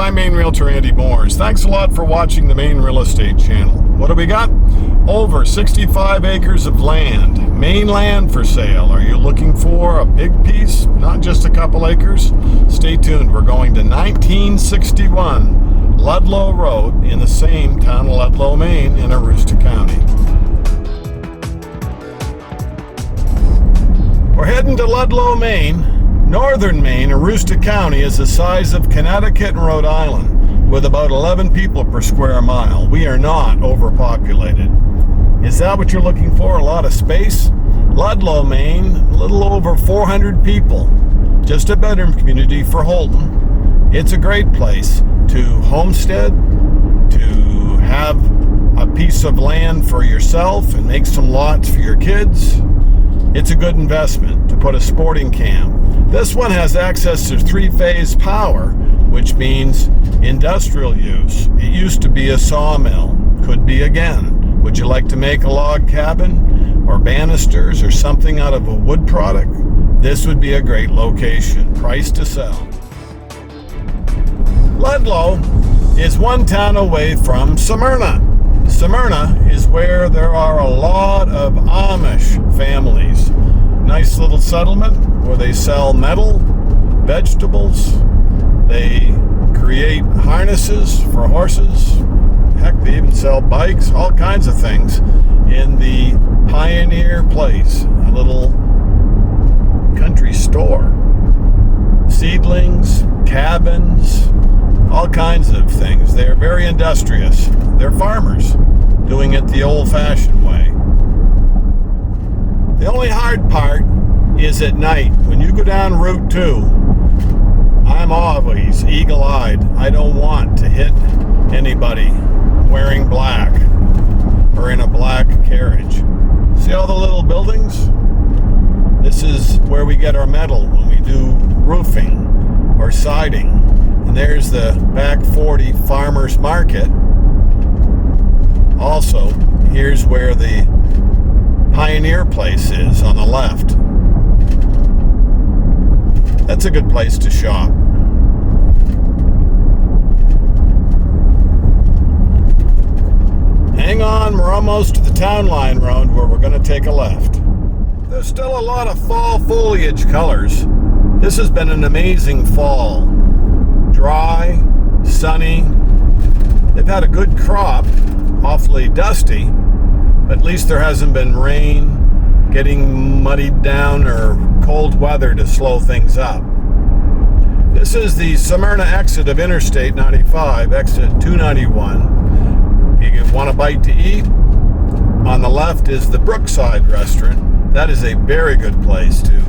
I'm Maine Realtor Andy Moores. Thanks a lot for watching the Maine Real Estate Channel. What do we got? Over 65 acres of land, Maine land for sale. Are you looking for a big piece, not just a couple acres? Stay tuned. We're going to 1961 Ludlow Road in the same town of Ludlow, Maine in Aroostook County. We're heading to Ludlow, Maine. Northern Maine, Aroostook County, is the size of Connecticut and Rhode Island, with about 11 people per square mile. We are not overpopulated. Is that what you're looking for? A lot of space? Ludlow, Maine, a little over 400 people. Just a bedroom community for Holton. It's a great place to homestead, to have a piece of land for yourself and make some lots for your kids. It's a good investment to put a sporting camp. This one has access to three-phase power, which means industrial use. It used to be a sawmill, could be again. Would you like to make a log cabin or banisters or something out of a wood product? This would be a great location. Price to sell. Ludlow is one town away from Smyrna. Smyrna is where there are a lot of Amish families. Nice little settlement where they sell metal, vegetables, they create harnesses for horses. Heck, they even sell bikes, all kinds of things in the Pioneer Place, a little country store. Seedlings, cabins, all kinds of things. They're very industrious. They're farmers doing it the old-fashioned way. The only hard part is at night. When you go down Route 2, I'm always eagle-eyed. I don't want to hit anybody wearing black or in a black carriage. See all the little buildings? This is where we get our metal when we do roofing or siding. And there's the back 40 Farmers Market. Also, here's where the Pioneer Place is on the left. That's a good place to shop. Hang on, we're almost to the town line road where we're going to take a left. There's still a lot of fall foliage colors. This has been an amazing fall. Dry, sunny. They've had a good crop, awfully dusty, but at least there hasn't been rain, getting muddied down, or cold weather to slow things up. This is the Smyrna exit of Interstate 95, exit 291. If you want a bite to eat, on the left is the Brookside restaurant. That is a very good place to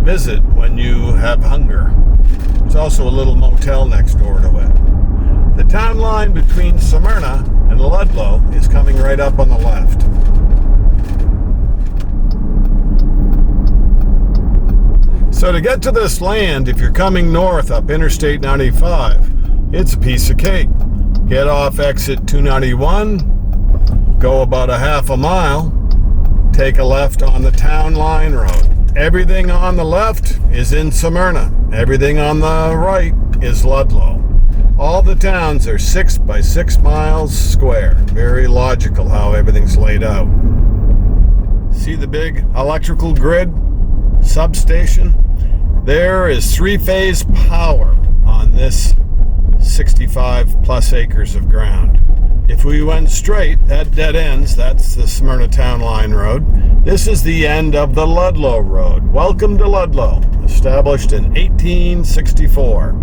visit when you have hunger. There's also a little motel next door to it. The town line between Smyrna and Ludlow is coming right up on the left. So to get to this land, if you're coming north up Interstate 95, it's a piece of cake. Get off exit 291, go about a half a mile, take a left on the town line road. Everything on the left is in Smyrna. Everything on the right is Ludlow. All the towns are 6 by 6 miles square. Very logical how everything's laid out. See the big electrical grid substation? There is three-phase power on this 65 plus acres of ground. If we went straight, that dead ends. That's the Smyrna Town Line Road. This is the end of the Ludlow Road. Welcome to Ludlow, established in 1864.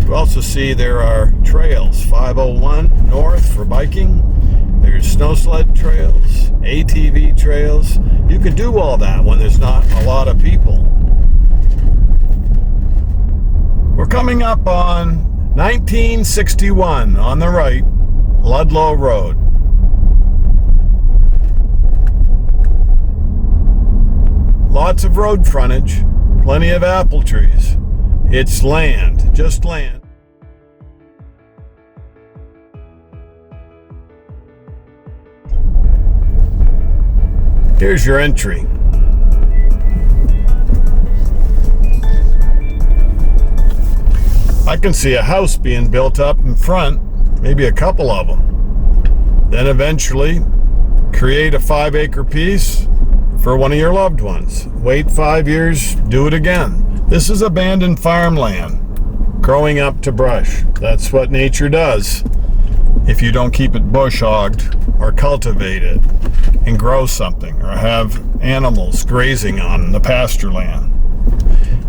You also see there are trails, 501 north for biking. There's snow sled trails, ATV trails. You can do all that when there's not a lot of people. We're coming up on 1961 on the right, Ludlow Road. Lots of road frontage, plenty of apple trees. It's land, just land. Here's your entry. I can see a house being built up in front, maybe a couple of them. Then eventually create a 5-acre piece for one of your loved ones. Wait 5 years, do it again. This is abandoned farmland growing up to brush. That's what nature does if you don't keep it bush hogged or cultivate it and grow something or have animals grazing on the pasture land.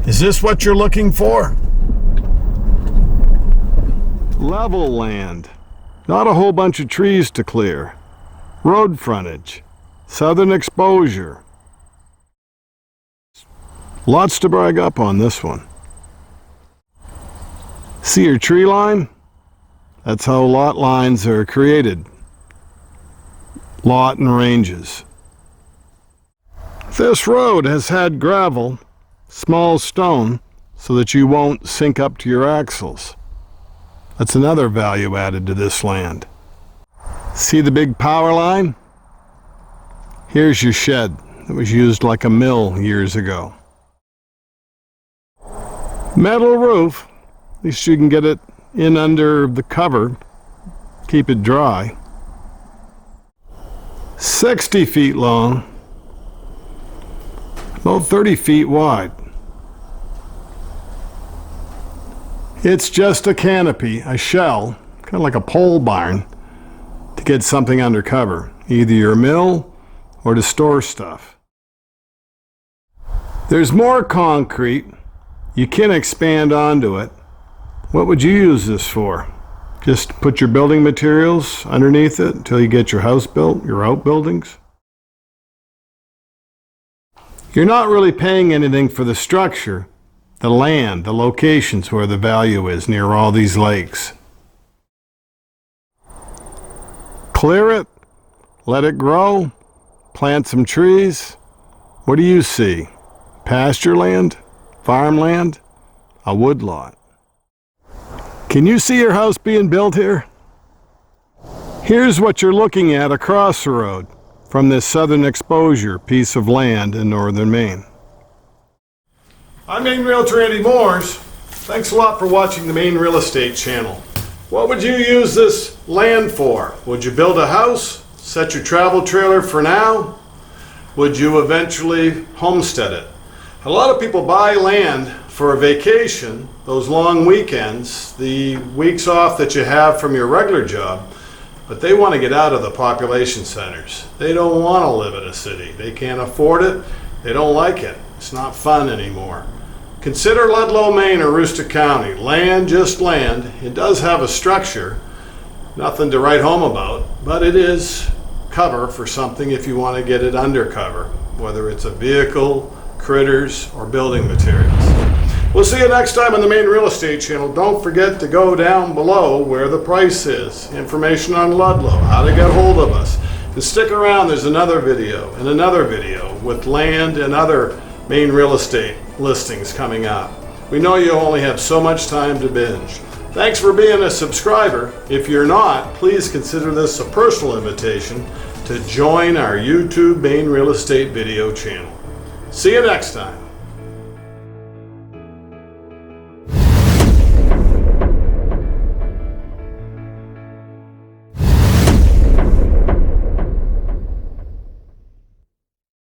Is this what you're looking for? Level land. Not a whole bunch of trees to clear. Road frontage. Southern exposure. Lots to brag up on this one. See your tree line? That's how lot lines are created. Lot and ranges. This road has had gravel, small stone, so that you won't sink up to your axles. That's another value added to this land. See the big power line? Here's your shed that was used like a mill years ago. Metal roof, at least you can get it in under the cover, keep it dry. 60 feet long, about 30 feet wide. It's just a canopy, a shell, kind of like a pole barn, to get something under cover, either your mill or to store stuff. There's more concrete. You can expand onto it. What would you use this for? Just put your building materials underneath it until you get your house built, your outbuildings? You're not really paying anything for the structure, the land, the locations where the value is near all these lakes. Clear it, let it grow, plant some trees. What do you see? Pasture land? Farmland? A woodlot? Can you see your house being built here? Here's what you're looking at across the road from this southern exposure piece of land in northern Maine. I'm Maine Realtor Andy Moores. Thanks a lot for watching the Maine Real Estate channel. What would you use this land for? Would you build a house? Set your travel trailer for now? Would you eventually homestead it? A lot of people buy land for a vacation, those long weekends, the weeks off that you have from your regular job, but they want to get out of the population centers. They don't want to live in a city. They can't afford it. They don't like it. It's not fun anymore. Consider Ludlow, Maine or Aroostook County. Land, just land. It does have a structure. Nothing to write home about, but it is cover for something if you want to get it under cover, whether it's a vehicle, critters, or building materials. We'll see you next time on the Maine Real Estate channel. Don't forget to go down below where the price is. Information on Ludlow, how to get hold of us. And stick around, there's another video and another video with land and other Maine real estate listings coming up. We know you only have so much time to binge. Thanks for being a subscriber. If you're not, please consider this a personal invitation to join our YouTube Maine Real Estate video channel. See you next time.